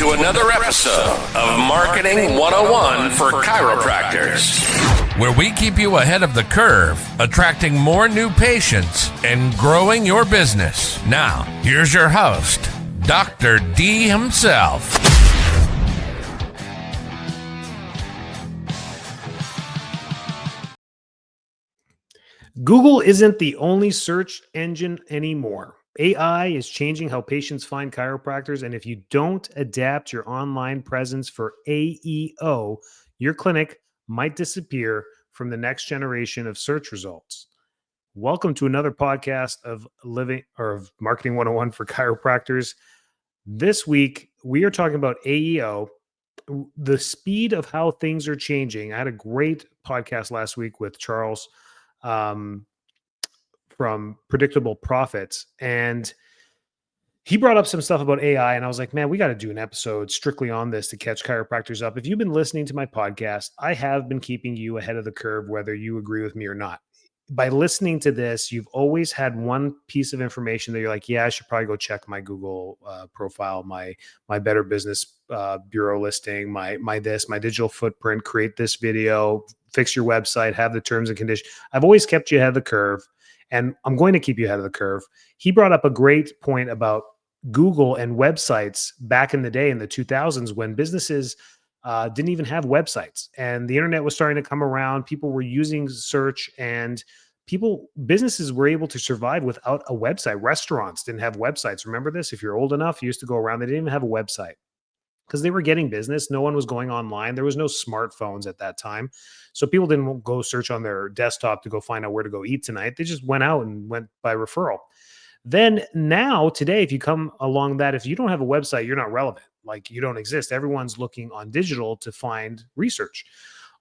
to another episode of Marketing 101 for Chiropractors, where we keep you ahead of the curve, attracting more new patients and growing your business. Now, here's your host, Dr. D himself. Google isn't the only search engine anymore. AI is changing how patients find chiropractors, and if you don't adapt your online presence for AEO, your clinic might disappear from the next generation of search results. Welcome to another podcast of Marketing 101 for Chiropractors. This week, we are talking about AEO, the speed of how things are changing. I had a great podcast last week with Charles from Predictable Profits, and he brought up some stuff about AI, and I was like, man, we got to do an episode strictly on this to catch chiropractors up. If you've been listening to my podcast, I have been keeping you ahead of the curve, whether you agree with me or not. By listening to this, you've always had one piece of information that you're like, yeah, I should probably go check my Google profile, my Better Business Bureau listing, my digital footprint, create this video, fix your website, have the terms and conditions. I've always kept you ahead of the curve, and I'm going to keep you ahead of the curve. He brought up a great point about Google and websites back in the day in the 2000s when businesses didn't even have websites and the internet was starting to come around. People were using search, and businesses were able to survive without a website. Restaurants didn't have websites. Remember this? If you're old enough, you used to go around, they didn't even have a website because they were getting business. No one was going online. There was no smartphones at that time. So people didn't go search on their desktop to go find out where to go eat tonight. They just went out and went by referral. Then now, today, if you come along that, if you don't have a website, you're not relevant. Like, you don't exist. Everyone's looking on digital to find research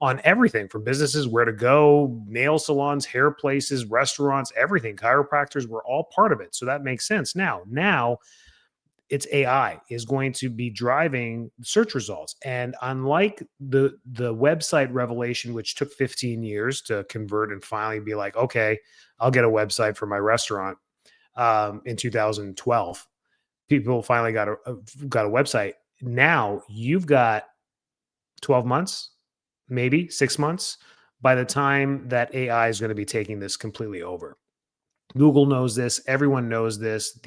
on everything from businesses, where to go, nail salons, hair places, restaurants, everything. Chiropractors were all part of it. So that makes sense. Now it's AI is going to be driving search results. And unlike the website revelation, which took 15 years to convert and finally be like, okay, I'll get a website for my restaurant in 2012, people finally got a website. Now you've got 12 months, maybe 6 months, by the time that AI is going to be taking this completely over. Google knows this. Everyone knows this.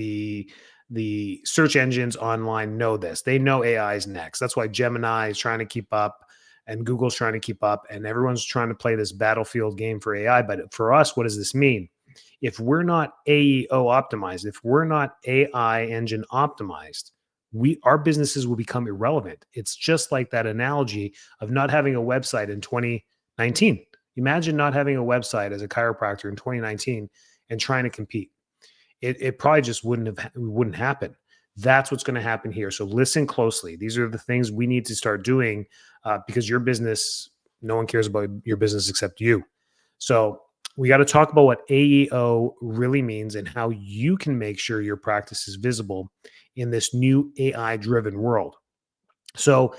The search engines online know this. They know AI is next. That's why Gemini is trying to keep up and Google's trying to keep up, and everyone's trying to play this battlefield game for AI. But for us, what does this mean? If we're not AEO optimized, if we're not AI engine optimized, our businesses will become irrelevant. It's just like that analogy of not having a website in 2019. Imagine not having a website as a chiropractor in 2019 and trying to compete. It probably just wouldn't happen. That's what's going to happen here. So listen closely. These are the things we need to start doing because your business, no one cares about your business except you. So we got to talk about what AEO really means and how you can make sure your practice is visible in this new AI-driven world. So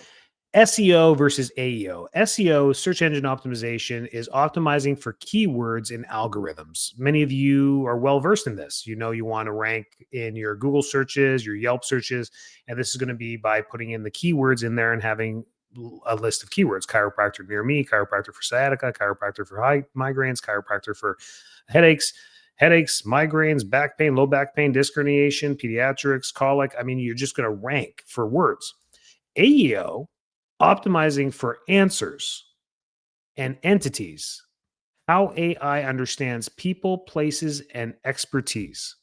SEO versus AEO. SEO, search engine optimization, is optimizing for keywords in algorithms. Many of you are well-versed in this. You know you want to rank in your Google searches, your Yelp searches, and this is going to be by putting in the keywords in there and having a list of keywords: chiropractor near me, chiropractor for sciatica, chiropractor for high migraines, chiropractor for headaches, migraines, back pain, low back pain, disc herniation, pediatrics, colic. I mean, you're just going to rank for words. AEO, optimizing for answers and entities, how AI understands people, places, and expertise.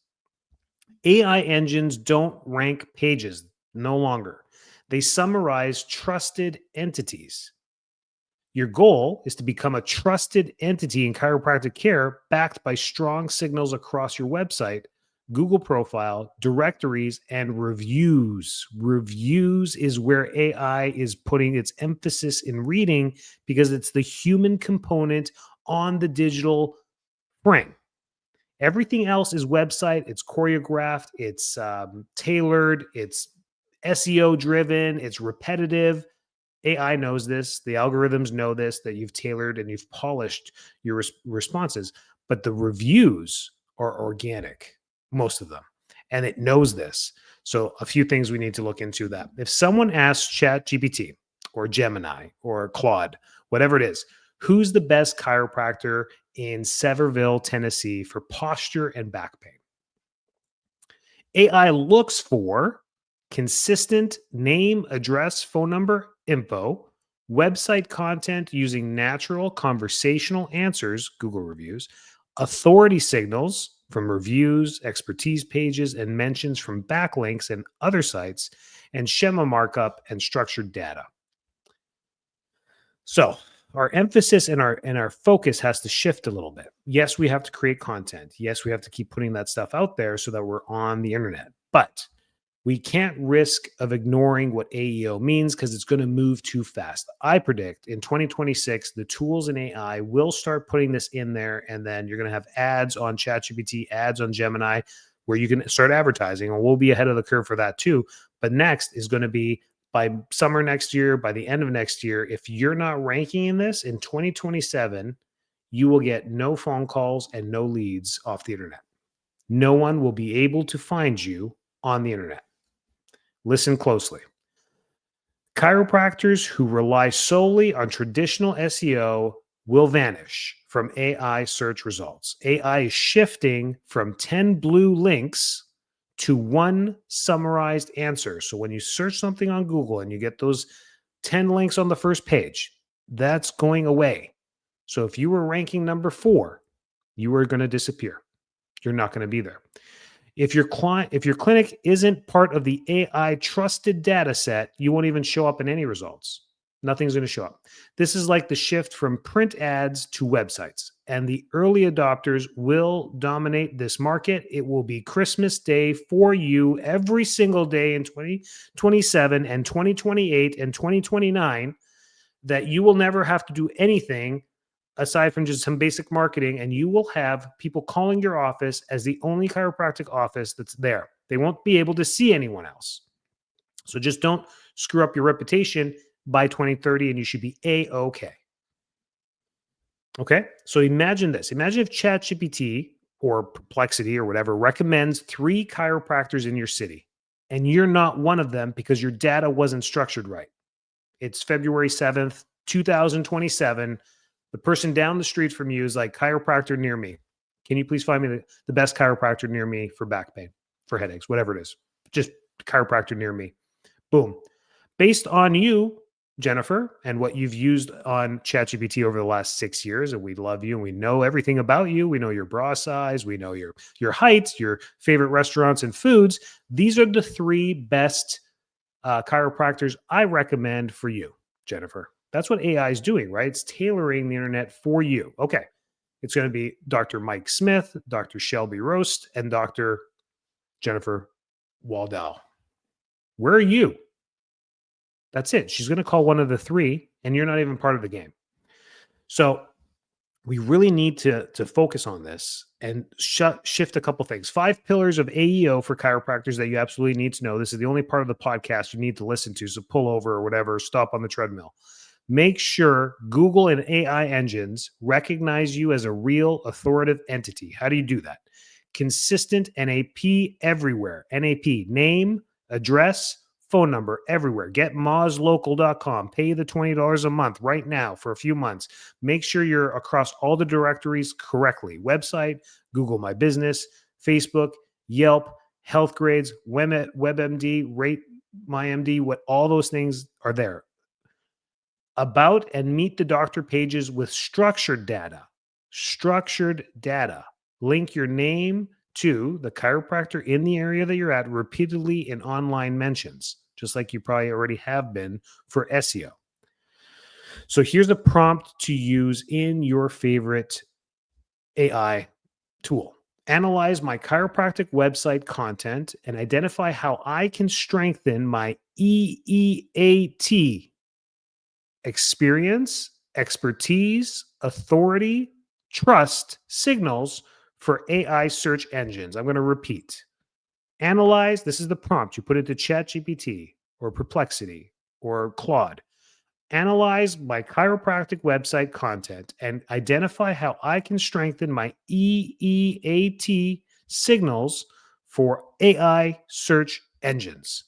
AI engines don't rank pages no longer. They summarize trusted entities. Your goal is to become a trusted entity in chiropractic care, backed by strong signals across your website, Google profile, directories, and reviews. Reviews is where AI is putting its emphasis in reading because it's the human component on the digital frame. Everything else is website. It's choreographed. It's tailored. It's SEO driven. It's repetitive. AI knows this. The algorithms know this, that you've tailored and you've polished your responses. But the reviews are organic, most of them. and it knows this. So a few things we need to look into that. If someone asks ChatGPT or Gemini or Claude, whatever it is, who's the best chiropractor in Sevierville, Tennessee for posture and back pain? AI looks for consistent name, address, phone number, info, website content using natural conversational answers, Google reviews, authority signals from reviews, expertise pages, and mentions from backlinks and other sites, and schema markup and structured data. So our emphasis and our focus has to shift a little bit. Yes, we have to create content. Yes, we have to keep putting that stuff out there so that we're on the internet. But we can't risk of ignoring what AEO means because it's going to move too fast. I predict in 2026, the tools in AI will start putting this in there, and then you're going to have ads on ChatGPT, ads on Gemini, where you can start advertising, and we'll be ahead of the curve for that too. But next is going to be by summer next year, by the end of next year. If you're not ranking in this in 2027, you will get no phone calls and no leads off the internet. No one will be able to find you on the internet. Listen closely. Chiropractors who rely solely on traditional SEO will vanish from AI search results. AI is shifting from 10 blue links to one summarized answer. So when you search something on Google and you get those 10 links on the first page, that's going away. So if you were ranking number 4, you are going to disappear. You're not going to be there. If your clinic isn't part of the AI trusted data set, you won't even show up in any results. Nothing's going to show up. This is like the shift from print ads to websites, and the early adopters will dominate this market. It will be Christmas Day for you every single day in 2027 and 2028 and 2029 that you will never have to do anything aside from just some basic marketing, and you will have people calling your office as the only chiropractic office that's there. They won't be able to see anyone else. So just don't screw up your reputation by 2030, and you should be A-okay. Okay? So imagine this. Imagine if ChatGPT or Perplexity or whatever recommends 3 chiropractors in your city, and you're not one of them because your data wasn't structured right. It's February 7th, 2027. The person down the street from you is like, chiropractor near me. Can you please find me the best chiropractor near me for back pain, for headaches, whatever it is. Just chiropractor near me. Boom. Based on you, Jennifer, and what you've used on ChatGPT over the last 6 years, and we love you and we know everything about you. We know your bra size. We know your height, your favorite restaurants and foods. These are the 3 best chiropractors I recommend for you, Jennifer. That's what AI is doing, right? It's tailoring the internet for you. Okay. It's going to be Dr. Mike Smith, Dr. Shelby Roast, and Dr. Jennifer Waldau. Where are you? That's it. She's going to call one of the 3, and you're not even part of the game. So we really need to focus on this and shift a couple things. 5 pillars of AEO for chiropractors that you absolutely need to know. This is the only part of the podcast you need to listen to. So pull over or whatever, stop on the treadmill. Make sure Google and AI engines recognize you as a real authoritative entity. How do you do that? Consistent NAP everywhere. NAP, name, address, phone number, everywhere. Get mozlocal.com. Pay the $20 a month right now for a few months. Make sure you're across all the directories correctly. Website, Google My Business, Facebook, Yelp, Healthgrades, WebMD, Rate My MD, all those things are there. About and meet the doctor pages with structured data. Structured data. Link your name to the chiropractor in the area that you're at repeatedly in online mentions, just like you probably already have been for SEO. So here's a prompt to use in your favorite AI tool. Analyze my chiropractic website content and identify how I can strengthen my EEAT experience, expertise, authority, trust signals for AI search engines. I'm going to repeat. Analyze, this is the prompt. You put it to ChatGPT or Perplexity or Claude. Analyze my chiropractic website content and identify how I can strengthen my EEAT signals for AI search engines.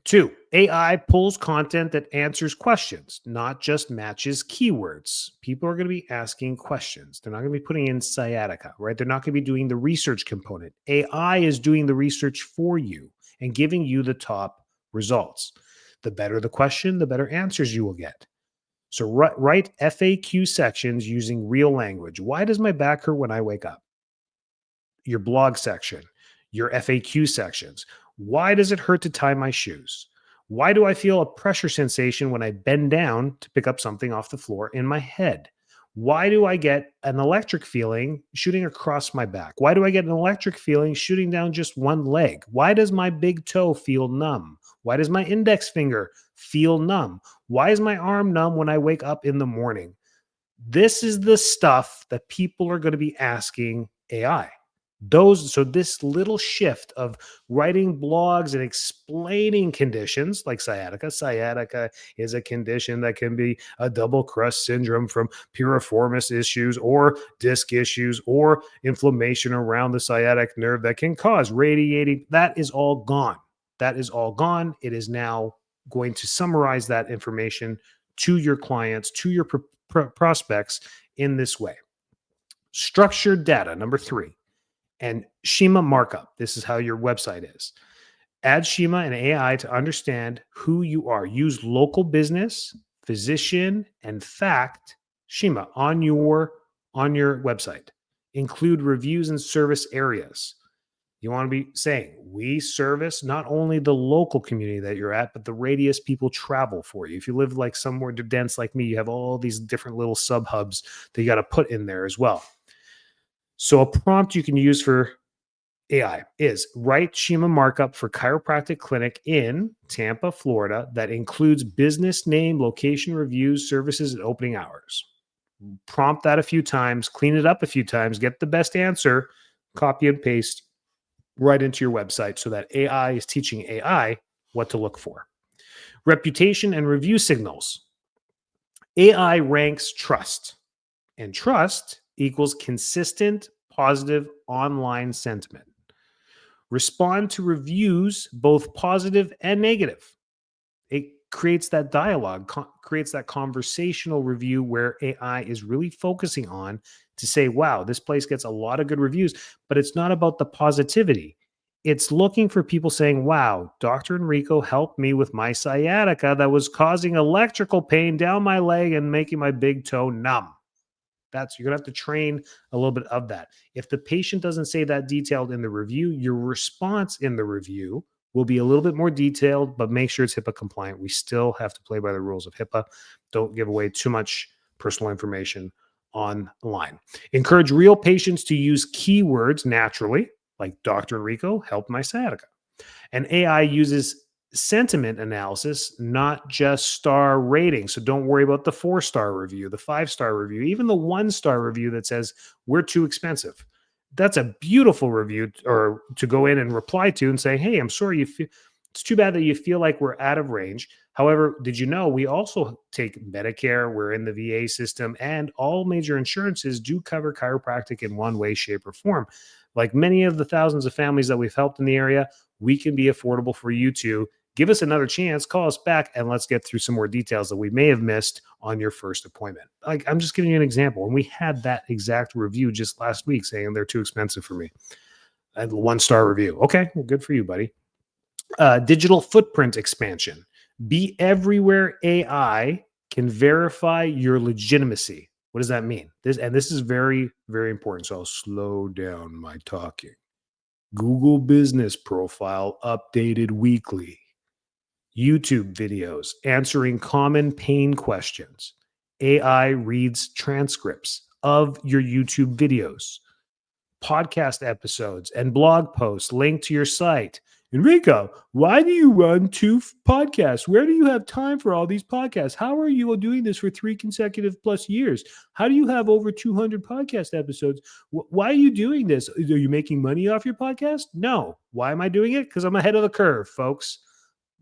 2, AI pulls content that answers questions, not just matches keywords. People are going to be asking questions. They're not going to be putting in sciatica, right? They're not going to be doing the research component. AI is doing the research for you and giving you the top results. The better the question, the better answers you will get. So write FAQ sections using real language. Why does my back hurt when I wake up? Your blog section, your FAQ sections. Why does it hurt to tie my shoes? Why do I feel a pressure sensation when I bend down to pick up something off the floor in my head? Why do I get an electric feeling shooting across my back? Why do I get an electric feeling shooting down just one leg? Why does my big toe feel numb? Why does my index finger feel numb? Why is my arm numb when I wake up in the morning? This is the stuff that people are going to be asking AI. So this little shift of writing blogs and explaining conditions like sciatica is a condition that can be a double crust syndrome from piriformis issues or disc issues or inflammation around the sciatic nerve that can cause radiating. That is all gone. That is all gone. It is now going to summarize that information to your clients, to your prospects in this way. Structured data, number 3. And schema markup. This is how your website is. Add schema and AI to understand who you are. Use local business, physician, and fact schema on your website. Include reviews and service areas. You want to be saying, we service not only the local community that you're at, but the radius people travel for you. If you live like somewhere dense like me, you have all these different little sub hubs that you got to put in there as well. So a prompt you can use for AI is write schema markup for chiropractic clinic in Tampa, Florida that includes business name, location, reviews, services, and opening hours. Prompt that a few times, clean it up a few times, get the best answer, copy and paste right into your website so that AI is teaching AI what to look for. Reputation and review signals. AI ranks trust, and trust equals consistent, positive online sentiment. Respond to reviews, both positive and negative. It creates that dialogue, creates that conversational review where AI is really focusing on to say, wow, this place gets a lot of good reviews, but it's not about the positivity. It's looking for people saying, wow, Dr. Enrico helped me with my sciatica that was causing electrical pain down my leg and making my big toe numb. You're going to have to train a little bit of that. If the patient doesn't say that detailed in the review, your response in the review will be a little bit more detailed, but make sure it's HIPAA compliant. We still have to play by the rules of HIPAA. Don't give away too much personal information online. Encourage real patients to use keywords naturally, like Dr. Enrico helped my sciatica. And AI uses sentiment analysis, not just star rating. So don't worry about the 4-star review, the 5-star review, even the 1-star review that says we're too expensive. That's a beautiful review or to go in and reply to and say, hey, I'm sorry, it's too bad that you feel like we're out of range. However, did you know we also take Medicare, we're in the VA system, and all major insurances do cover chiropractic in one way, shape, or form. Like many of the thousands of families that we've helped in the area, we can be affordable for you too. Give us another chance, call us back, and let's get through some more details that we may have missed on your first appointment. Like, I'm just giving you an example. And we had that exact review just last week saying they're too expensive for me. A 1-star review. Okay, well, good for you, buddy. Digital footprint expansion. Be everywhere AI can verify your legitimacy. What does that mean? This is very, very important. So I'll slow down my talking. Google business profile updated weekly. YouTube videos answering common pain questions. AI reads transcripts of your YouTube videos. Podcast episodes and blog posts linked to your site. Enrico, why do you run 2 podcasts? Where do you have time for all these podcasts? How are you doing this for 3 consecutive plus years? How do you have over 200 podcast episodes? Why are you doing this? Are you making money off your podcast? No. Why am I doing it? Because I'm ahead of the curve, folks.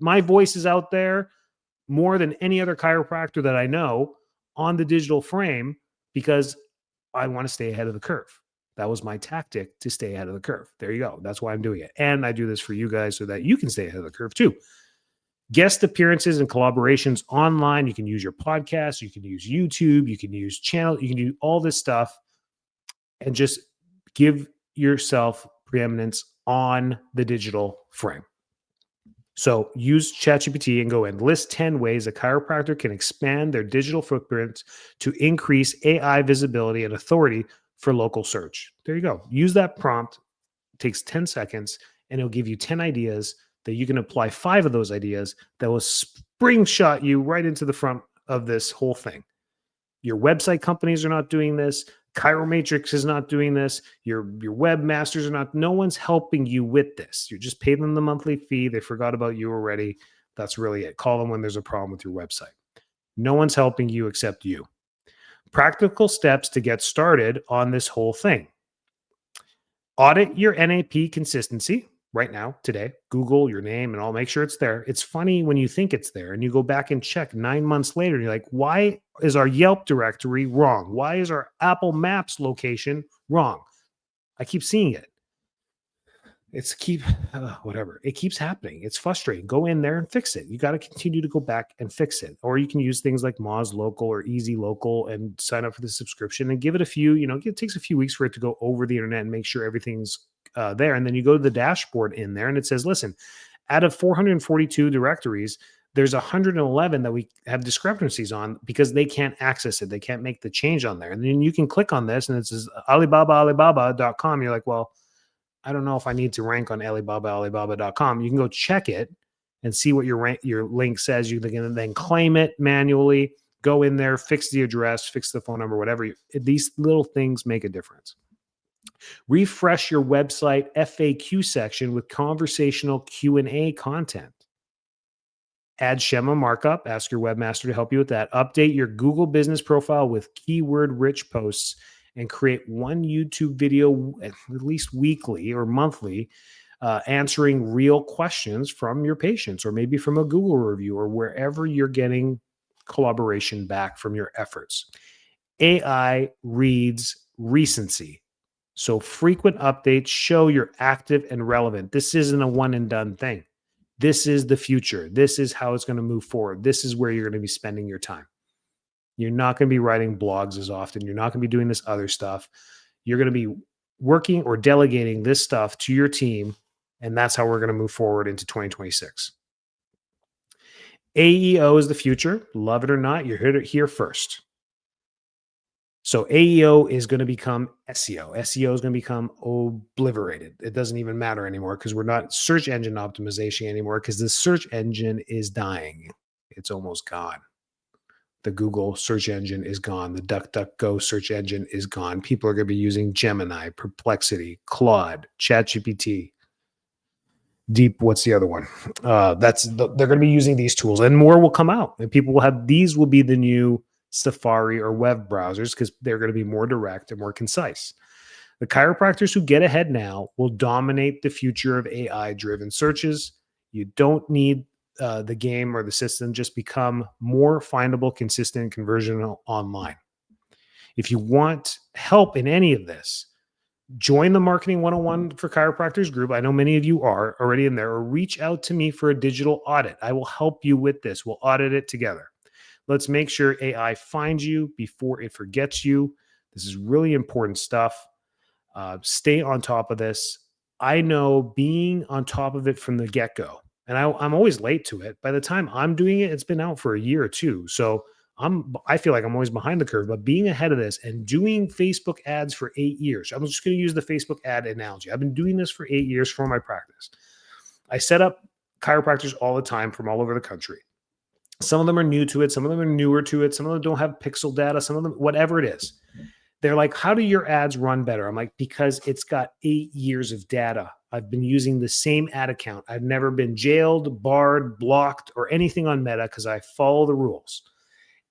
My voice is out there more than any other chiropractor that I know on the digital frame because I want to stay ahead of the curve. That was my tactic to stay ahead of the curve. There you go. That's why I'm doing it. And I do this for you guys so that you can stay ahead of the curve too. Guest appearances and collaborations online. You can use your podcast. You can use YouTube. You can use channel. You can do all this stuff and just give yourself preeminence on the digital frame. So use ChatGPT and go in. List 10 ways a chiropractor can expand their digital footprint to increase AI visibility and authority for local search. There you go. Use that prompt. It takes 10 seconds and it'll give you 10 ideas that you can apply 5 of those ideas that will spring shot you right into the front of this whole thing. Your website companies are not doing this. Chiromatrix is not doing this. Your webmasters are not. No one's helping you with this. You just pay them the monthly fee. They forgot about you already. That's really it. Call them when there's a problem with your website. No one's helping you except you. Practical steps to get started on this whole thing. Audit your NAP consistency right now, today. Google your name and I'll make sure it's there. It's funny when you think it's there and you go back and check 9 months later and you're like, why is our Yelp directory wrong? Why is our Apple Maps location wrong? I keep seeing it. Whatever. It keeps happening. It's frustrating. Go in there and fix it. You got to continue to go back and fix it. Or you can use things like Moz Local or Easy Local and sign up for the subscription and give it a few, it takes a few weeks for it to go over the internet and make sure everything's there. And then you go to the dashboard in there and it says, listen, out of 442 directories, there's 111 that we have discrepancies on because they can't access it. They can't make the change on there. And then you can click on this and it says Alibaba.com. You're like, well, I don't know if I need to rank on Alibaba.com. You can go check it and see what your link says. You can then claim it manually, go in there, fix the address, fix the phone number, whatever. These little things make a difference. Refresh your website FAQ section with conversational Q&A content. Add schema markup. Ask your webmaster to help you with that. Update your Google business profile with keyword-rich posts and create one YouTube video at least weekly or monthly answering real questions from your patients or maybe from a Google review or wherever you're getting collaboration back from your efforts. AI reads recency. So frequent updates show you're active and relevant. This isn't a one and done thing. This is the future. This is how it's going to move forward. This is where you're going to be spending your time. You're not going to be writing blogs as often. You're not going to be doing this other stuff. You're going to be working or delegating this stuff to your team. And that's how we're going to move forward into 2026. AEO is the future. Love it or not, you're here first. So AEO is going to become SEO. SEO is going to become obliterated. It doesn't even matter anymore because we're not search engine optimization anymore because the search engine is dying. It's almost gone. The Google search engine is gone. The DuckDuckGo search engine is gone. People are going to be using Gemini, Perplexity, Claude, ChatGPT. What's the other one? They're going to be using these tools and more will come out. And people these will be the new Safari or web browsers because they're going to be more direct and more concise. The chiropractors who get ahead now will dominate the future of AI-driven searches. You don't need the game or the system. Just become more findable, consistent, conversional online. If you want help in any of this, join the Marketing 101 for Chiropractors group. I know many of you are already in there, or reach out to me for a digital audit. I will help you with this. We'll audit it together. Let's make sure AI finds you before it forgets you. This is really important stuff. Stay on top of this. I know being on top of it from the get-go, and I'm always late to it. By the time I'm doing it, it's been out for a year or two. So I feel like I'm always behind the curve, but being ahead of this and doing Facebook ads for 8 years. I'm just going to use the Facebook ad analogy. I've been doing this for 8 years for my practice. I set up chiropractors all the time from all over the country. Some of them are new to it. Some of them are newer to it. Some of them don't have pixel data. Some of them, whatever it is. They're like, how do your ads run better? I'm like, because it's got 8 years of data. I've been using the same ad account. I've never been jailed, barred, blocked, or anything on Meta because I follow the rules.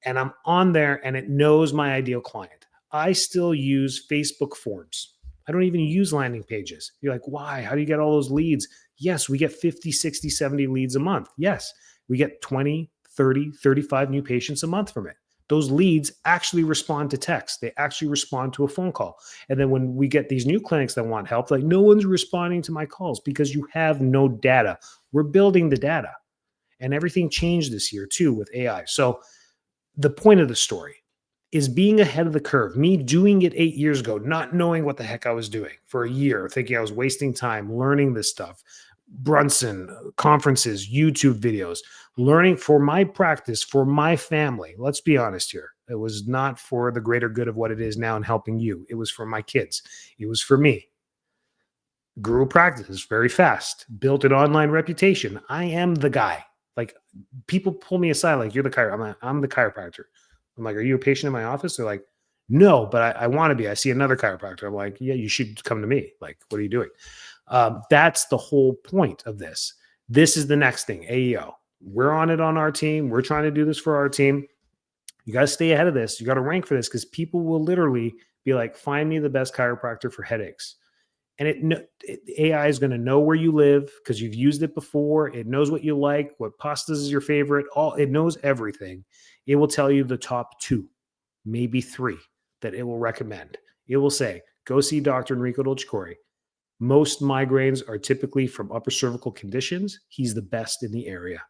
And I'm on there and it knows my ideal client. I still use Facebook forms. I don't even use landing pages. You're like, why? How do you get all those leads? Yes, we get 50, 60, 70 leads a month. Yes, we get 20, 30, 35 new patients a month from it. those leads actually respond to text. They actually respond to a phone call. And then when we get these new clinics that want help, like, no one's responding to my calls because you have no data. We're building the data. And everything changed this year too with AI. So the point of the story is being ahead of the curve. Me doing it 8 years ago, not knowing what the heck I was doing for a year, thinking I was wasting time learning this stuff. Brunson, conferences, YouTube videos, learning for my practice, for my family. Let's be honest here. It was not for the greater good of what it is now and helping you. It was for my kids. It was for me. Grew practices very fast, built an online reputation. I am the guy. Like, people pull me aside, like, you're the chiropractor. I'm the chiropractor. I'm like, are you a patient in my office? They're like, no, but I want to be. I see another chiropractor. I'm like, yeah, you should come to me. Like, what are you doing? That's the whole point of this. This is the next thing, AEO. We're on it on our team. We're trying to do this for our team. You got to stay ahead of this. You got to rank for this because people will literally be like, find me the best chiropractor for headaches. And AI is going to know where you live because you've used it before. It knows what you like, what pastas is your favorite. It knows everything. It will tell you the top 2, maybe 3 that it will recommend. It will say, go see Dr. Enrico Dolcecore. Most migraines are typically from upper cervical conditions. He's the best in the area,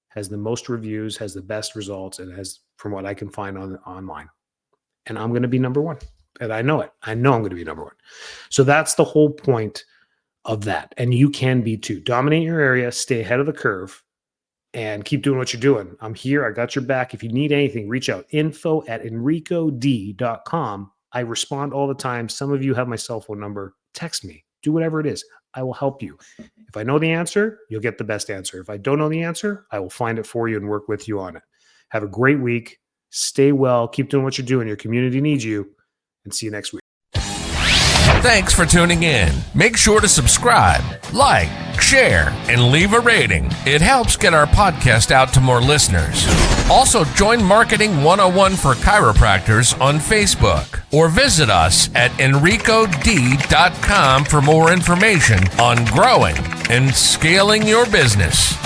has the most reviews, has the best results, and has, from what I can find online. And I'm going to be number 1. And I know it. I know I'm going to be number 1. So that's the whole point of that. And you can be too. Dominate your area, stay ahead of the curve, and keep doing what you're doing. I'm here. I got your back. If you need anything, reach out. info@enricod.com. I respond all the time. Some of you have my cell phone number. Text me. Do whatever it is. I will help you. If I know the answer, you'll get the best answer. If I don't know the answer, I will find it for you and work with you on it. Have a great week. Stay well. Keep doing what you're doing. Your community needs you. And see you next week. Thanks for tuning in. Make sure to subscribe, like, share, and leave a rating. It helps get our podcast out to more listeners. Also, join Marketing 101 for Chiropractors on Facebook or visit us at enricod.com for more information on growing and scaling your business.